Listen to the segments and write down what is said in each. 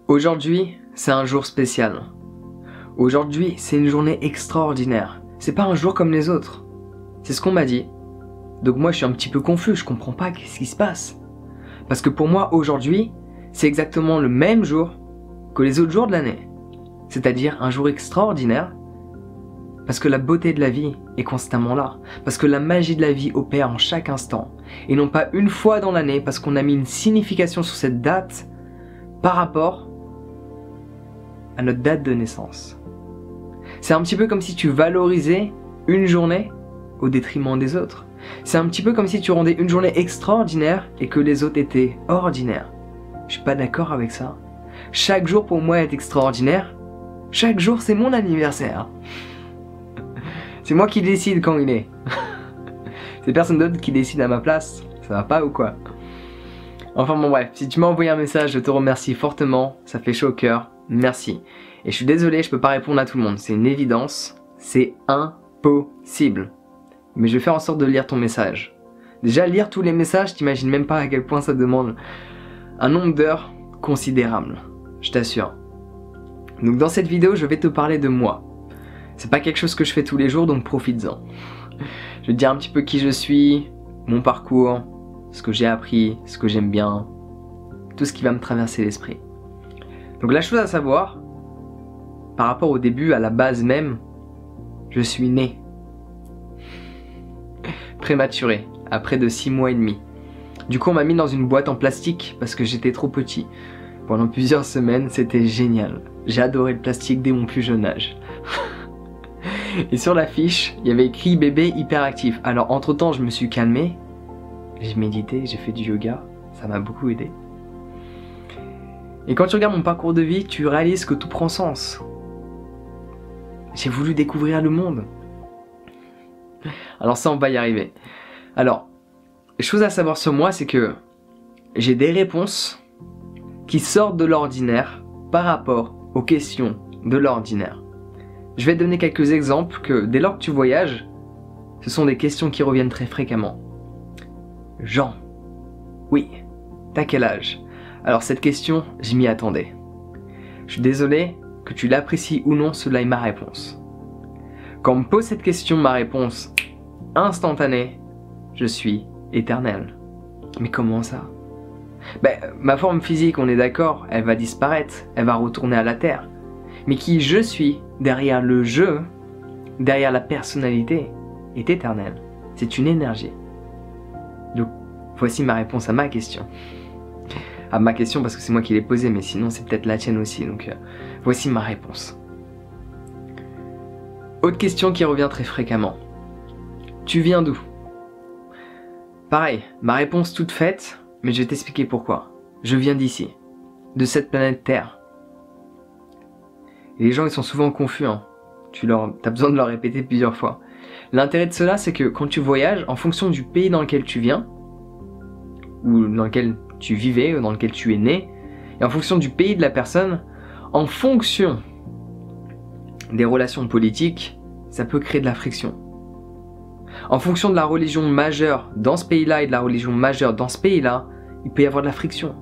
Aujourd'hui, c'est un jour spécial. Aujourd'hui, c'est une journée extraordinaire. C'est pas un jour comme les autres. C'est ce qu'on m'a dit. Donc moi, je suis un petit peu confus, je comprends pas qu'est-ce qui se passe. Parce que pour moi, aujourd'hui, c'est exactement le même jour que les autres jours de l'année. C'est-à-dire un jour extraordinaire, parce que la beauté de la vie est constamment là. Parce que la magie de la vie opère en chaque instant. Et non pas une fois dans l'année, parce qu'on a mis une signification sur cette date par rapport à notre date de naissance. C'est un petit peu comme si tu valorisais une journée au détriment des autres. C'est un petit peu comme si tu rendais une journée extraordinaire et que les autres étaient ordinaires. Je suis pas d'accord avec ça. Chaque jour pour moi est extraordinaire. Chaque jour c'est mon anniversaire. C'est moi qui décide quand il est. C'est personne d'autre qui décide à ma place. Ça va pas ou quoi? Enfin bon bref, si tu m'as envoyé un message, je te remercie fortement. Ça fait chaud au cœur. Merci. Et je suis désolé, je peux pas répondre à tout le monde. C'est une évidence. C'est impossible. Mais je vais faire en sorte de lire ton message. Déjà, lire tous les messages, t'imagines même pas à quel point ça demande un nombre d'heures considérable. Je t'assure. Donc dans cette vidéo, je vais te parler de moi. C'est pas quelque chose que je fais tous les jours, donc profites-en. Je vais te dire un petit peu qui je suis, mon parcours, ce que j'ai appris, ce que j'aime bien, tout ce qui va me traverser l'esprit. Donc la chose à savoir, par rapport au début, à la base même, je suis né. Prématuré, à près de 6 mois et demi. Du coup on m'a mis dans une boîte en plastique parce que j'étais trop petit. Pendant plusieurs semaines, c'était génial. J'ai adoré le plastique dès mon plus jeune âge. Et sur la fiche, il y avait écrit bébé hyperactif. Alors entre temps je me suis calmé, j'ai médité, j'ai fait du yoga, ça m'a beaucoup aidé. Et quand tu regardes mon parcours de vie, tu réalises que tout prend sens. J'ai voulu découvrir le monde. Alors ça, on va y arriver. Alors, les choses à savoir sur moi, c'est que j'ai des réponses qui sortent de l'ordinaire par rapport aux questions de l'ordinaire. Je vais te donner quelques exemples que dès lors que tu voyages, ce sont des questions qui reviennent très fréquemment. Jean, oui, t'as quel âge? Alors cette question, je m'y attendais. Je suis désolé, que tu l'apprécies ou non, cela est ma réponse. Quand on me pose cette question, ma réponse instantanée, je suis éternel. Mais comment ça? Ma forme physique, on est d'accord, elle va disparaître, elle va retourner à la terre. Mais qui je suis, derrière le jeu, derrière la personnalité, est éternel. C'est une énergie. Donc, voici ma réponse à ma question. À ma question parce que c'est moi qui l'ai posée, mais sinon c'est peut-être la tienne aussi, donc voici ma réponse. Autre question qui revient très fréquemment. Tu viens d'où? Pareil, ma réponse toute faite, mais je vais t'expliquer pourquoi. Je viens d'ici, de cette planète Terre. Et les gens ils sont souvent confus, hein. T'as besoin de leur répéter plusieurs fois. L'intérêt de cela, c'est que quand tu voyages, en fonction du pays dans lequel tu viens, ou dans lequel tu vivais, ou dans lequel tu es né, et en fonction du pays de la personne, en fonction des relations politiques, ça peut créer de la friction. En fonction de la religion majeure dans ce pays-là et de la religion majeure dans ce pays-là, il peut y avoir de la friction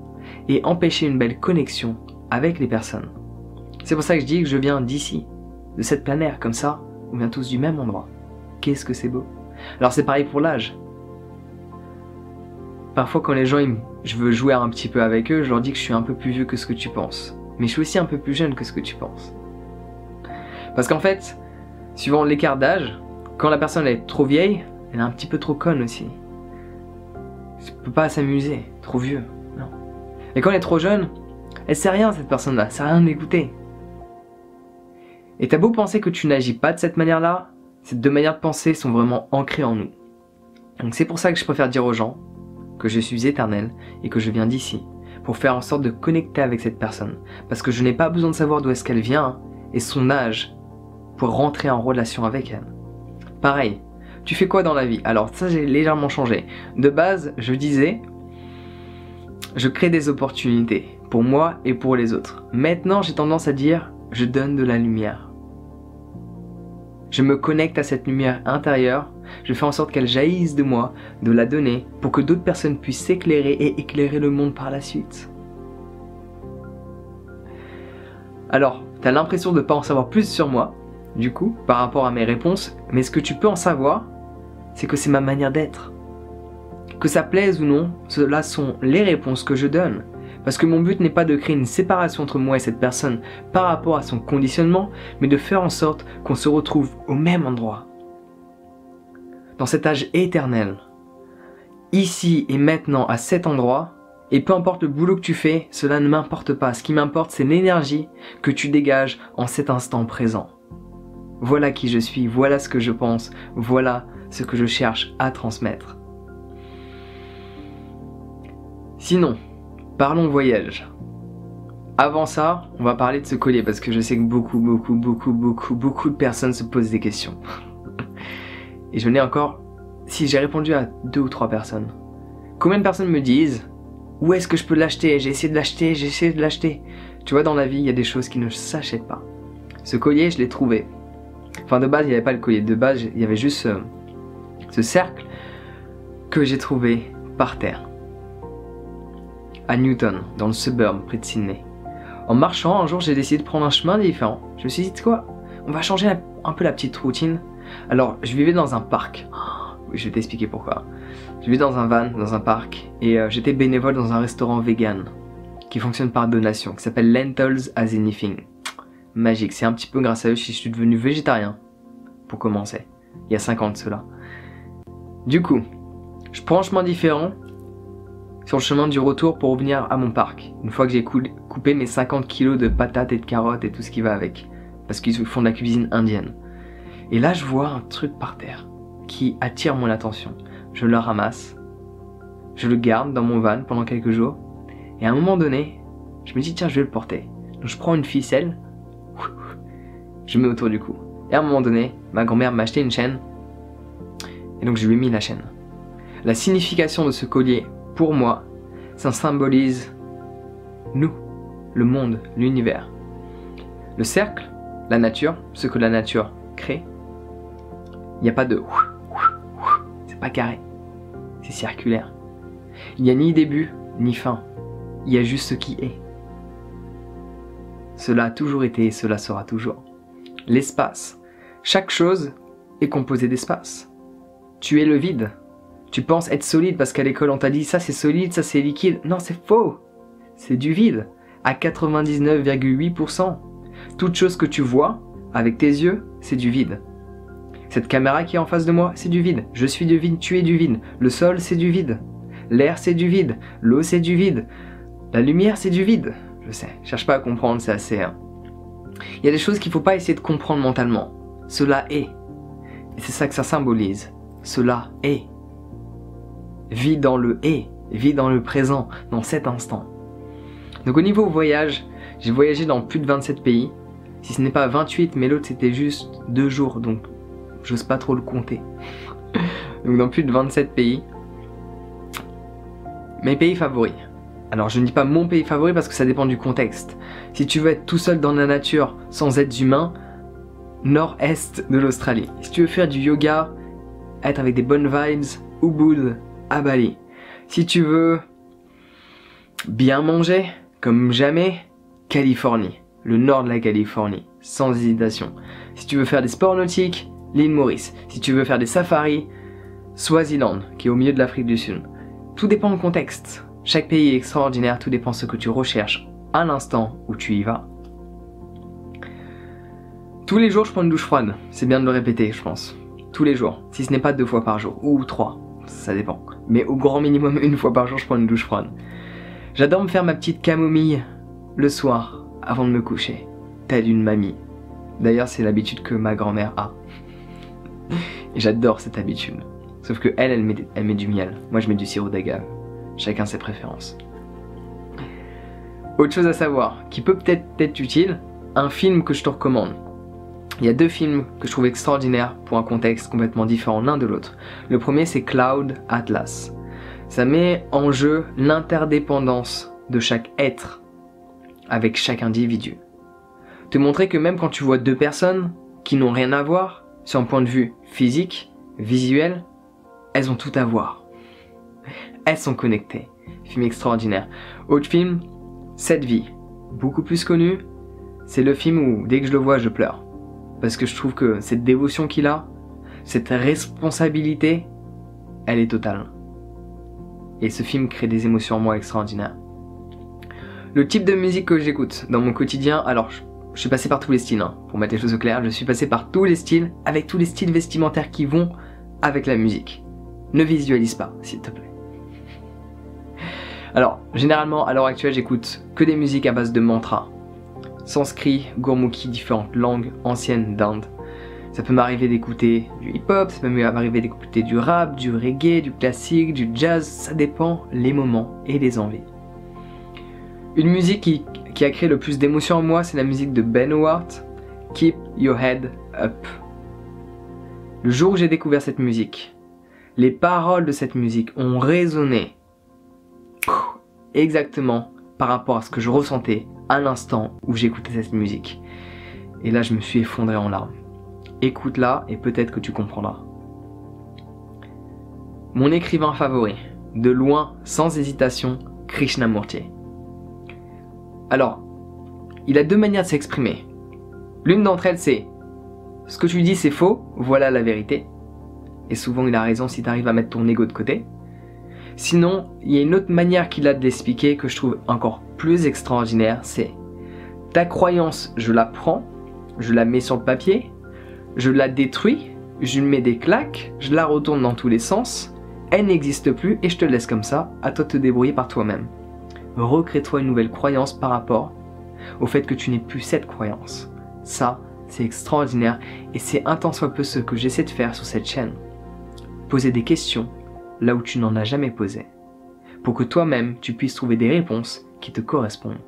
et empêcher une belle connexion avec les personnes. C'est pour ça que je dis que je viens d'ici, de cette planète, comme ça, on vient tous du même endroit. Qu'est-ce que c'est beau. Alors c'est pareil pour l'âge. Parfois quand les gens, je veux jouer un petit peu avec eux, je leur dis que je suis un peu plus vieux que ce que tu penses. Mais je suis aussi un peu plus jeune que ce que tu penses. Parce qu'en fait, suivant l'écart d'âge, quand la personne est trop vieille, elle est un petit peu trop conne aussi. Elle ne peut pas s'amuser, trop vieux, non. Et quand elle est trop jeune, elle sait rien cette personne-là, elle sait rien d'écouter. Et t'as beau penser que tu n'agis pas de cette manière-là, ces deux manières de penser sont vraiment ancrées en nous. Donc c'est pour ça que je préfère dire aux gens que je suis éternel et que je viens d'ici, pour faire en sorte de connecter avec cette personne. Parce que je n'ai pas besoin de savoir d'où est-ce qu'elle vient et son âge pour rentrer en relation avec elle. Pareil, tu fais quoi dans la vie? Alors ça j'ai légèrement changé. De base, je disais, je crée des opportunités pour moi et pour les autres. Maintenant j'ai tendance à dire, je donne de la lumière. Je me connecte à cette lumière intérieure, je fais en sorte qu'elle jaillisse de moi, de la donner, pour que d'autres personnes puissent s'éclairer et éclairer le monde par la suite. Alors, t'as l'impression de ne pas en savoir plus sur moi, du coup, par rapport à mes réponses, mais ce que tu peux en savoir, c'est que c'est ma manière d'être. Que ça plaise ou non, cela sont les réponses que je donne. Parce que mon but n'est pas de créer une séparation entre moi et cette personne par rapport à son conditionnement, mais de faire en sorte qu'on se retrouve au même endroit. Dans cet âge éternel, ici et maintenant à cet endroit, et peu importe le boulot que tu fais, cela ne m'importe pas. Ce qui m'importe, c'est l'énergie que tu dégages en cet instant présent. Voilà qui je suis, voilà ce que je pense, voilà ce que je cherche à transmettre. Sinon, parlons voyage. Avant ça, on va parler de ce collier parce que je sais que beaucoup de personnes se posent des questions. Et je n'ai encore, si j'ai répondu à 2 ou 3 personnes. Combien de personnes me disent où est-ce que je peux l'acheter? J'ai essayé de l'acheter. Tu vois, dans la vie, il y a des choses qui ne s'achètent pas. Ce collier, je l'ai trouvé. Enfin, de base, il n'y avait pas le collier. De base, il y avait juste ce cercle que j'ai trouvé par terre. À Newton, dans le suburb, près de Sydney. En marchant, un jour, j'ai décidé de prendre un chemin différent. Je me suis dit, quoi? On va changer un peu la petite routine. Alors, je vivais dans un parc. Je vais t'expliquer pourquoi. Je vivais dans un van, dans un parc, et j'étais bénévole dans un restaurant vegan qui fonctionne par donation, qui s'appelle Lentils as Anything. Magique, c'est un petit peu grâce à eux si je suis devenu végétarien, pour commencer, il y a 5 ans de cela. Du coup, je prends un chemin différent sur le chemin du retour pour revenir à mon parc, une fois que j'ai coupé mes 50 kilos de patates et de carottes et tout ce qui va avec, parce qu'ils font de la cuisine indienne. Et là, je vois un truc par terre qui attire mon attention. Je le ramasse, je le garde dans mon van pendant quelques jours, et à un moment donné, je me dis tiens, je vais le porter. Donc je prends une ficelle, je mets autour du cou. Et à un moment donné, ma grand-mère m'a acheté une chaîne, et donc je lui ai mis la chaîne. La signification de ce collier, pour moi, ça symbolise nous, le monde, l'univers. Le cercle, la nature, ce que la nature crée, il n'y a pas de... C'est pas carré, c'est circulaire. Il n'y a ni début, ni fin. Il y a juste ce qui est. Cela a toujours été et cela sera toujours. L'espace. Chaque chose est composée d'espace. Tu es le vide. Tu penses être solide parce qu'à l'école on t'a dit ça c'est solide, ça c'est liquide. Non, c'est faux. C'est du vide. À 99,8%. Toute chose que tu vois avec tes yeux, c'est du vide. Cette caméra qui est en face de moi, c'est du vide. Je suis du vide, tu es du vide. Le sol, c'est du vide. L'air, c'est du vide. L'eau, c'est du vide. La lumière, c'est du vide. Je sais, cherche pas à comprendre, c'est assez... Il y a des choses qu'il ne faut pas essayer de comprendre mentalement. Cela est. Et c'est ça que ça symbolise. Cela est. Vis dans le est. Vis dans le présent, dans cet instant. Donc au niveau voyage, j'ai voyagé dans plus de 27 pays. Si ce n'est pas 28, mais l'autre c'était juste 2 jours, donc j'ose pas trop le compter. Donc dans plus de 27 pays. Mes pays favoris. Alors je ne dis pas mon pays favori parce que ça dépend du contexte. Si tu veux être tout seul dans la nature sans êtres humains, nord-est de l'Australie. Si tu veux faire du yoga, être avec des bonnes vibes, Ubud, à Bali. Si tu veux bien manger, comme jamais, Californie. Le nord de la Californie, sans hésitation. Si tu veux faire des sports nautiques, l'île Maurice. Si tu veux faire des safaris, Swaziland, qui est au milieu de l'Afrique du Sud. Tout dépend du contexte. Chaque pays est extraordinaire, tout dépend de ce que tu recherches à l'instant où tu y vas. Tous les jours, je prends une douche froide. C'est bien de le répéter, je pense. Tous les jours. Si ce n'est pas 2 fois par jour, ou 3, ça dépend. Mais au grand minimum, 1 fois par jour, je prends une douche froide. J'adore me faire ma petite camomille le soir, avant de me coucher, telle une mamie. D'ailleurs, c'est l'habitude que ma grand-mère a. Et j'adore cette habitude. Sauf que elle met du miel. Moi, je mets du sirop d'agave. Chacun ses préférences. Autre chose à savoir, qui peut peut-être être utile, un film que je te recommande. Il y a 2 films que je trouve extraordinaires pour un contexte complètement différent l'un de l'autre. Le premier, c'est Cloud Atlas. Ça met en jeu l'interdépendance de chaque être avec chaque individu. Te montrer que même quand tu vois 2 personnes qui n'ont rien à voir, sur un point de vue physique, visuel, elles ont tout à voir. Elles sont connectées. Film extraordinaire. Autre film, Cette vie. Beaucoup plus connu, c'est le film où dès que je le vois je pleure. Parce que je trouve que cette dévotion qu'il a, cette responsabilité, elle est totale. Et ce film crée des émotions en moi extraordinaires. Le type de musique que j'écoute dans mon quotidien, alors je suis passé par tous les styles, hein, pour mettre les choses au clair, je suis passé par tous les styles, avec tous les styles vestimentaires qui vont avec la musique. Ne visualise pas, s'il te plaît. Alors, généralement, à l'heure actuelle, j'écoute que des musiques à base de mantras. Sanskrit, Gurmukhi, différentes langues anciennes d'Inde. Ça peut m'arriver d'écouter du hip-hop, ça peut m'arriver d'écouter du rap, du reggae, du classique, du jazz, ça dépend les moments et les envies. Une musique qui a créé le plus d'émotions en moi, c'est la musique de Ben Howard, Keep Your Head Up. Le jour où j'ai découvert cette musique, les paroles de cette musique ont résonné exactement par rapport à ce que je ressentais à l'instant où j'écoutais cette musique. Et là, je me suis effondré en larmes. Écoute-la et peut-être que tu comprendras. Mon écrivain favori, de loin, sans hésitation, Krishnamurti. Alors, il a deux manières de s'exprimer. L'une d'entre elles, c'est « ce que tu dis c'est faux, voilà la vérité ». Et souvent il a raison si tu arrives à mettre ton ego de côté. Sinon, il y a une autre manière qu'il a de l'expliquer que je trouve encore plus extraordinaire, c'est « ta croyance, je la prends, je la mets sur le papier, je la détruis, je lui mets des claques, je la retourne dans tous les sens, elle n'existe plus et je te laisse comme ça, à toi de te débrouiller par toi-même. Recrée-toi une nouvelle croyance par rapport au fait que tu n'aies plus cette croyance. » Ça, c'est extraordinaire et c'est un tant soit peu ce que j'essaie de faire sur cette chaîne. Poser des questions là où tu n'en as jamais posé, pour que toi-même tu puisses trouver des réponses qui te correspondent.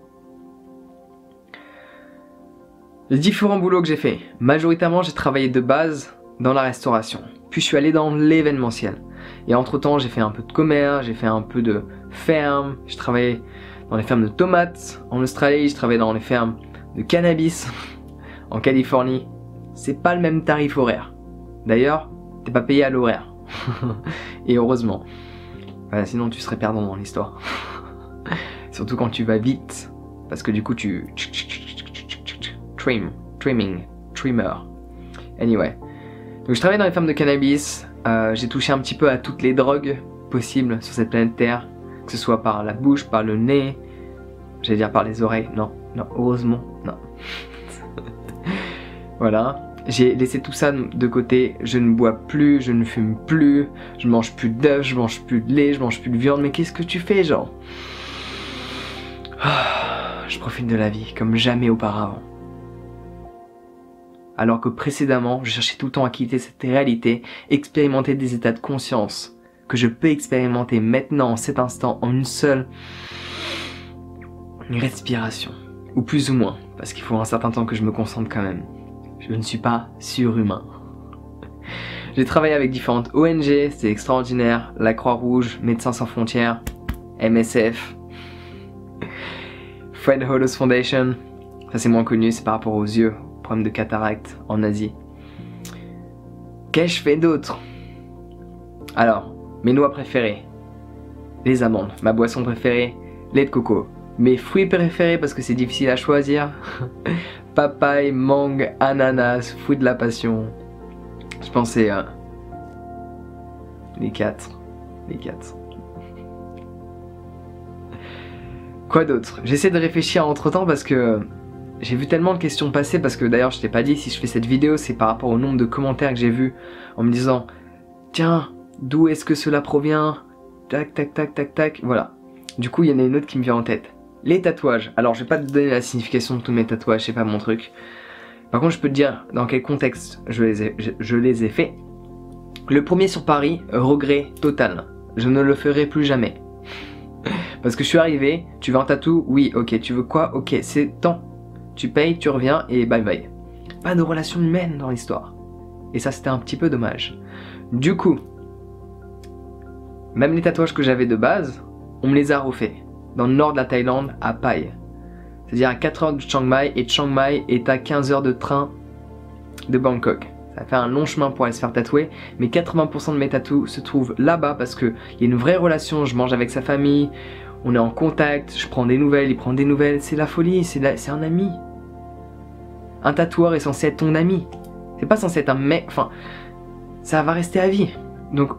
Les différents boulots que j'ai fait, majoritairement j'ai travaillé de base dans la restauration, puis je suis allé dans l'événementiel. Et entre temps j'ai fait un peu de commerce, j'ai fait un peu de ferme, je travaillais dans les fermes de tomates en Australie, je travaillais dans les fermes de cannabis en Californie. C'est pas le même tarif horaire. D'ailleurs, t'es pas payé à l'horaire. Et heureusement. Sinon tu serais perdant dans l'histoire. Surtout quand tu vas vite. Parce que du coup tu... Trimmer. Anyway. Donc je travaille dans les fermes de cannabis. J'ai touché un petit peu à toutes les drogues possibles sur cette planète Terre. Que ce soit par la bouche, par le nez. J'allais dire par les oreilles. Non, heureusement, non. Voilà. J'ai laissé tout ça de côté, je ne bois plus, je ne fume plus, je mange plus d'œufs, je mange plus de lait, je mange plus de viande, mais qu'est-ce que tu fais genre? Je profite de la vie comme jamais auparavant. Alors que précédemment, je cherchais tout le temps à quitter cette réalité, expérimenter des états de conscience que je peux expérimenter maintenant en cet instant en une seule respiration, ou plus ou moins, parce qu'il faut un certain temps que je me concentre quand même. Je ne suis pas surhumain. J'ai travaillé avec différentes ONG, c'est extraordinaire. La Croix-Rouge, Médecins Sans Frontières, MSF, Fred Hollows Foundation. Ça c'est moins connu, c'est par rapport aux yeux, problème de cataracte en Asie. Qu'ai-je fait d'autre? Alors, mes noix préférées, les amandes. Ma boisson préférée, lait de coco. Mes fruits préférés parce que c'est difficile à choisir. Papaye, mangue, ananas, fruit de la passion. Je pensais les quatre. Quoi d'autre? J'essaie de réfléchir entre temps parce que j'ai vu tellement de questions passer, parce que d'ailleurs je t'ai pas dit, si je fais cette vidéo c'est par rapport au nombre de commentaires que j'ai vus en me disant tiens, d'où est-ce que cela provient? Tac tac tac tac tac, voilà. Du coup il y en a une autre qui me vient en tête. Les tatouages. Alors je vais pas te donner la signification de tous mes tatouages, c'est pas mon truc. Par contre je peux te dire dans quel contexte je les ai faits. Le premier sur Paris, regret total. Je ne le ferai plus jamais. Parce que je suis arrivé, tu veux un tatou? Oui, ok, tu veux quoi? Ok, c'est temps. Tu payes, tu reviens et bye bye. Pas de relation humaine dans l'histoire. Et ça c'était un petit peu dommage. Du coup, même les tatouages que j'avais de base, on me les a refaits. Dans le nord de la Thaïlande, à Pai. C'est-à-dire à 4 heures de Chiang Mai, et Chiang Mai est à 15 heures de train de Bangkok. Ça fait un long chemin pour aller se faire tatouer, mais 80% de mes tatous se trouvent là-bas parce qu'il y a une vraie relation, je mange avec sa famille, on est en contact, je prends des nouvelles, il prend des nouvelles, c'est la folie, c'est un ami. Un tatoueur est censé être ton ami. C'est pas censé être un mec, enfin, ça va rester à vie. Donc,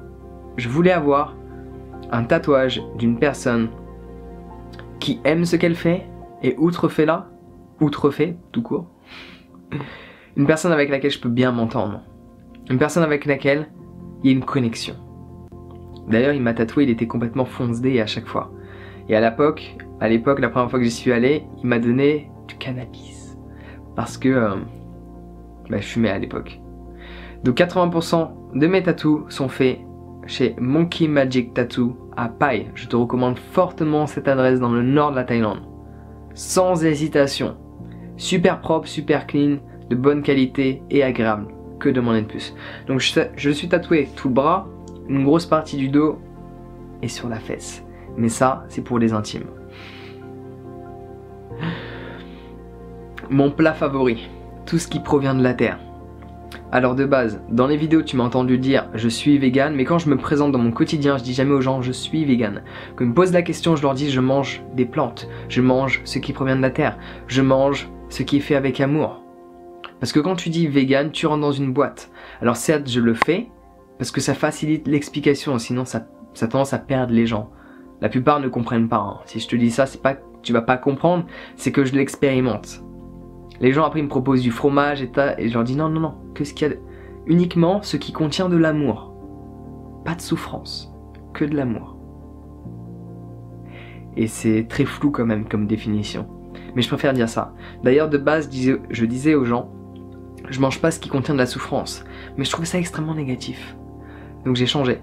je voulais avoir un tatouage d'une personne qui aime ce qu'elle fait et outrefait tout court, une personne avec laquelle je peux bien m'entendre. Une personne avec laquelle il y a une connexion. D'ailleurs, il m'a tatoué, il était complètement fonce-dé à chaque fois. Et à l'époque, la première fois que j'y suis allé, il m'a donné du cannabis. Parce que je fumais à l'époque. Donc 80% de mes tatous sont faits chez Monkey Magic Tattoo à Pai. Je te recommande fortement cette adresse dans le nord de la Thaïlande. Sans hésitation. Super propre, super clean, de bonne qualité et agréable. Que demander de plus? Donc je suis tatoué tout le bras, une grosse partie du dos et sur la fesse. Mais ça, c'est pour les intimes. Mon plat favori, tout ce qui provient de la terre. Alors de base, dans les vidéos tu m'as entendu dire je suis vegan, mais quand je me présente dans mon quotidien, je dis jamais aux gens je suis vegan. Quand ils me posent la question, je leur dis je mange des plantes, je mange ce qui provient de la terre, je mange ce qui est fait avec amour. Parce que quand tu dis vegan, tu rentres dans une boîte. Alors certes, je le fais parce que ça facilite l'explication, sinon ça a tendance à perdre les gens. La plupart ne comprennent pas. Hein. Si je te dis ça, c'est pas que tu vas pas comprendre, c'est que je l'expérimente. Les gens après ils me proposent du fromage et je leur dis non, que ce qu'il y a uniquement ce qui contient de l'amour. Pas de souffrance, que de l'amour. Et c'est très flou quand même comme définition. Mais je préfère dire ça. D'ailleurs de base je disais aux gens, je mange pas ce qui contient de la souffrance. Mais je trouve ça extrêmement négatif. Donc j'ai changé.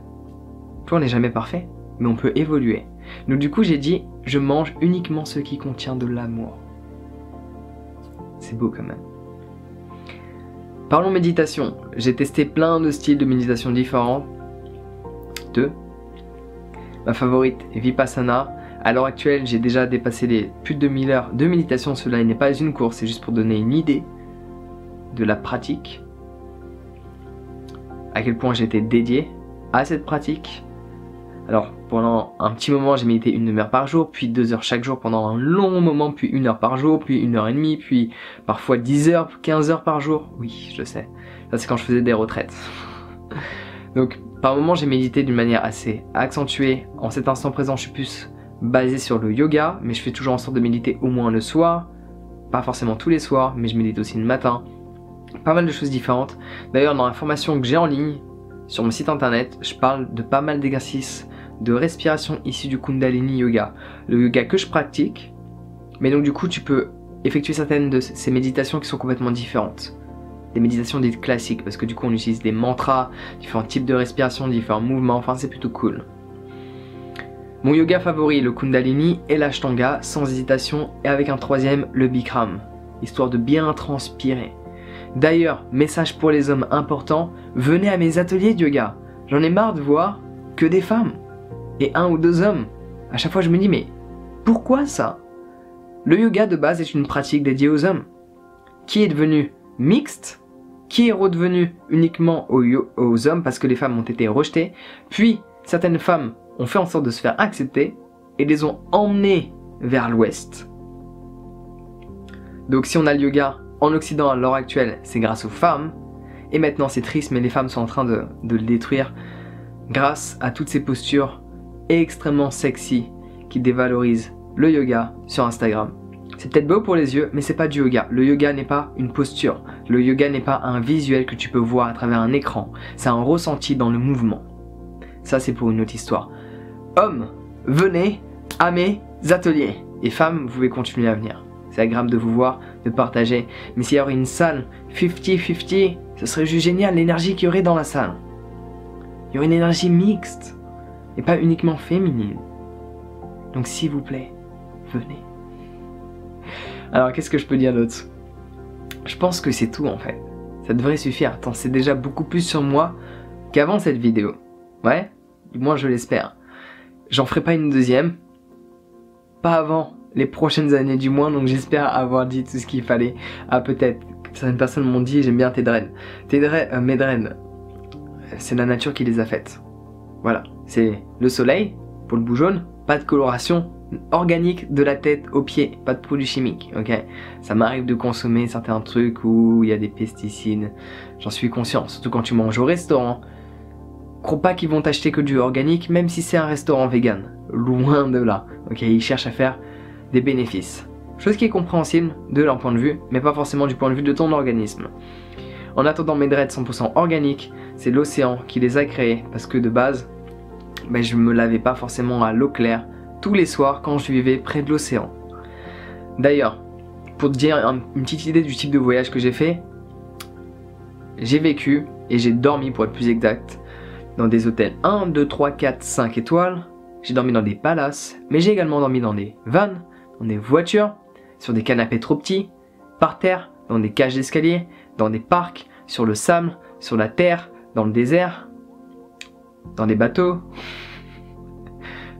Toi on n'est jamais parfait, mais on peut évoluer. Donc du coup j'ai dit, je mange uniquement ce qui contient de l'amour. C'est beau quand même. Parlons méditation. J'ai testé plein de styles de méditation différents. Ma favorite est Vipassana. À l'heure actuelle, j'ai déjà dépassé les plus de 2000 heures de méditation. Cela n'est pas une course, c'est juste pour donner une idée de la pratique. À quel point j'étais dédié à cette pratique. Alors pendant un petit moment j'ai médité 1 demi-heure par jour, puis 2 heures chaque jour pendant un long moment, puis 1 heure par jour, puis 1h30, puis parfois 10 heures, 15 heures par jour. Oui, je sais, ça c'est quand je faisais des retraites. Donc par moment j'ai médité d'une manière assez accentuée. En cet instant présent je suis plus basé sur le yoga, mais je fais toujours en sorte de méditer au moins le soir. Pas forcément tous les soirs, mais je médite aussi le matin. Pas mal de choses différentes. D'ailleurs dans la formation que j'ai en ligne, sur mon site internet, je parle de pas mal d'exercices de respiration issus du Kundalini Yoga, le yoga que je pratique, mais donc du coup tu peux effectuer certaines de ces méditations qui sont complètement différentes. Des méditations dites classiques, parce que du coup on utilise des mantras, différents types de respiration, différents mouvements, enfin c'est plutôt cool. Mon yoga favori, le Kundalini et l'Ashtanga, sans hésitation, et avec un troisième, le Bikram, histoire de bien transpirer. D'ailleurs, message pour les hommes important, venez à mes ateliers de yoga. J'en ai marre de voir que des femmes. Et 1 ou 2 hommes. À chaque fois je me dis mais pourquoi ça? Le yoga de base est une pratique dédiée aux hommes, qui est devenu mixte, qui est redevenu uniquement aux hommes parce que les femmes ont été rejetées, puis certaines femmes ont fait en sorte de se faire accepter et les ont emmenées vers l'ouest. Donc si on a le yoga en Occident à l'heure actuelle, c'est grâce aux femmes, et maintenant c'est triste mais les femmes sont en train de le détruire grâce à toutes ces postures extrêmement sexy qui dévalorisent le yoga sur Instagram. C'est peut-être beau pour les yeux, mais c'est pas du yoga. Le yoga n'est pas une posture. Le yoga n'est pas un visuel que tu peux voir à travers un écran. C'est un ressenti dans le mouvement. Ça, c'est pour une autre histoire. Hommes, venez à mes ateliers. Et femmes, vous pouvez continuer à venir. C'est agréable de vous voir, de partager. Mais s'il y aurait une salle 50-50, ce serait juste génial l'énergie qu'il y aurait dans la salle. Il y aurait une énergie mixte. Et pas uniquement féminine. Donc s'il vous plaît, venez. Alors qu'est-ce que je peux dire d'autre? Je pense que c'est tout en fait. Ça devrait suffire. T'en sais déjà beaucoup plus sur moi qu'avant cette vidéo. Ouais, du moins je l'espère. J'en ferai pas une deuxième. Pas avant les prochaines années du moins, donc j'espère avoir dit tout ce qu'il fallait. Ah peut-être, certaines personnes m'ont dit j'aime bien tes dreads. Mes dreads, c'est la nature qui les a faites. Voilà, c'est le soleil pour le bout jaune, pas de coloration, organique de la tête aux pieds, pas de produits chimiques, ok? Ça m'arrive de consommer certains trucs où il y a des pesticides, j'en suis conscient, surtout quand tu manges au restaurant. Crois pas qu'ils vont t'acheter que du organique, même si c'est un restaurant vegan, loin de là, ok? Ils cherchent à faire des bénéfices. Chose qui est compréhensible de leur point de vue, mais pas forcément du point de vue de ton organisme. En attendant, mes dreads 100% organiques, c'est l'océan qui les a créés, parce que de base, ben, je me lavais pas forcément à l'eau claire tous les soirs quand je vivais près de l'océan. D'ailleurs, pour te dire une petite idée du type de voyage que j'ai fait, j'ai vécu et j'ai dormi, pour être plus exact, dans des hôtels 1, 2, 3, 4, 5 étoiles. J'ai dormi dans des palaces, mais j'ai également dormi dans des vannes, dans des voitures, sur des canapés trop petits, par terre, dans des cages d'escalier, dans des parcs, sur le sable, sur la terre, dans le désert, dans des bateaux,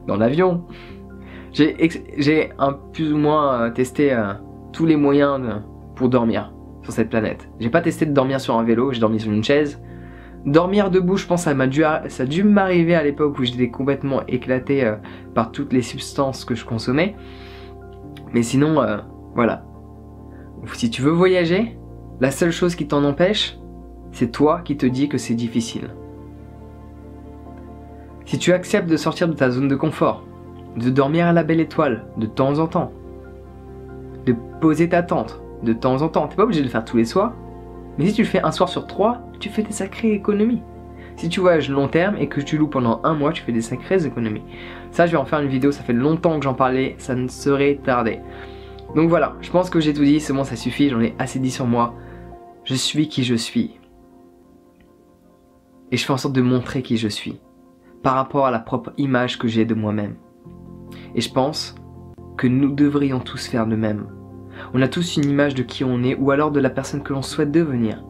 dans l'avion. J'ai plus ou moins testé tous les moyens pour dormir sur cette planète. J'ai pas testé de dormir sur un vélo, j'ai dormi sur une chaise. Dormir debout, je pense ça a dû m'arriver à l'époque où j'étais complètement éclaté par toutes les substances que je consommais. Mais sinon, voilà. Si tu veux voyager, la seule chose qui t'en empêche, c'est toi qui te dis que c'est difficile. Si tu acceptes de sortir de ta zone de confort, de dormir à la belle étoile de temps en temps, de poser ta tente de temps en temps, t'es pas obligé de le faire tous les soirs, mais si tu le fais un soir sur 3, tu fais des sacrées économies. Si tu voyages long terme et que tu loues pendant un mois, tu fais des sacrées économies. Ça, je vais en faire une vidéo, ça fait longtemps que j'en parlais, ça ne serait tardé. Donc voilà, je pense que j'ai tout dit, c'est bon, ça suffit, j'en ai assez dit sur moi. Je suis qui je suis. Et je fais en sorte de montrer qui je suis, par rapport à la propre image que j'ai de moi-même. Et je pense que nous devrions tous faire de même. On a tous une image de qui on est ou alors de la personne que l'on souhaite devenir.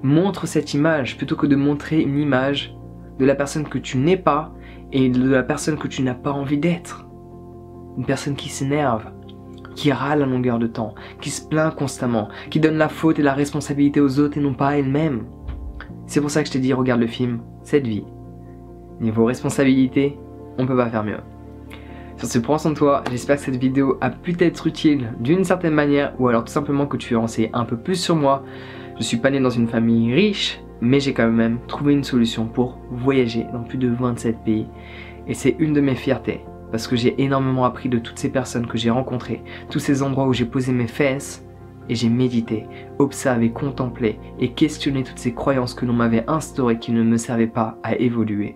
Montre cette image plutôt que de montrer une image de la personne que tu n'es pas et de la personne que tu n'as pas envie d'être. Une personne qui s'énerve, qui râle à longueur de temps, qui se plaint constamment, qui donne la faute et la responsabilité aux autres et non pas à elle-même. C'est pour ça que je t'ai dit, regarde le film Cette vie. Niveau responsabilité, on peut pas faire mieux. Sur ce, prends soin de toi, j'espère que cette vidéo a pu t'être utile d'une certaine manière ou alors tout simplement que tu en sais un peu plus sur moi. Je suis pas né dans une famille riche, mais j'ai quand même trouvé une solution pour voyager dans plus de 27 pays. Et c'est une de mes fiertés, parce que j'ai énormément appris de toutes ces personnes que j'ai rencontrées, tous ces endroits où j'ai posé mes fesses, et j'ai médité, observé, contemplé et questionné toutes ces croyances que l'on m'avait instaurées qui ne me servaient pas à évoluer.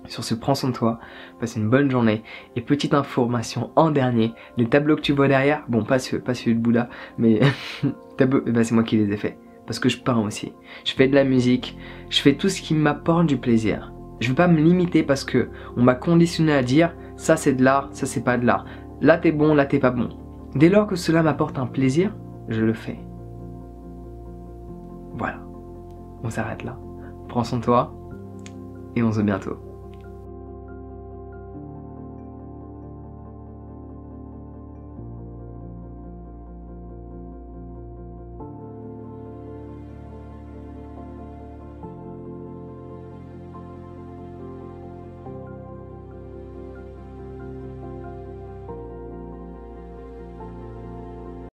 Sur ce, prends soin de toi, passe une bonne journée, et petite information en dernier, les tableaux que tu vois derrière, bon pas celui de Bouddha, mais tableaux, ben c'est moi qui les ai faits, parce que je peins aussi, je fais de la musique, je fais tout ce qui m'apporte du plaisir. Je veux pas me limiter parce que on m'a conditionné à dire ça c'est de l'art, ça c'est pas de l'art, là t'es bon, là t'es pas bon. Dès lors que cela m'apporte un plaisir, je le fais. Voilà, on s'arrête là, prends soin de toi, et on se voit bientôt.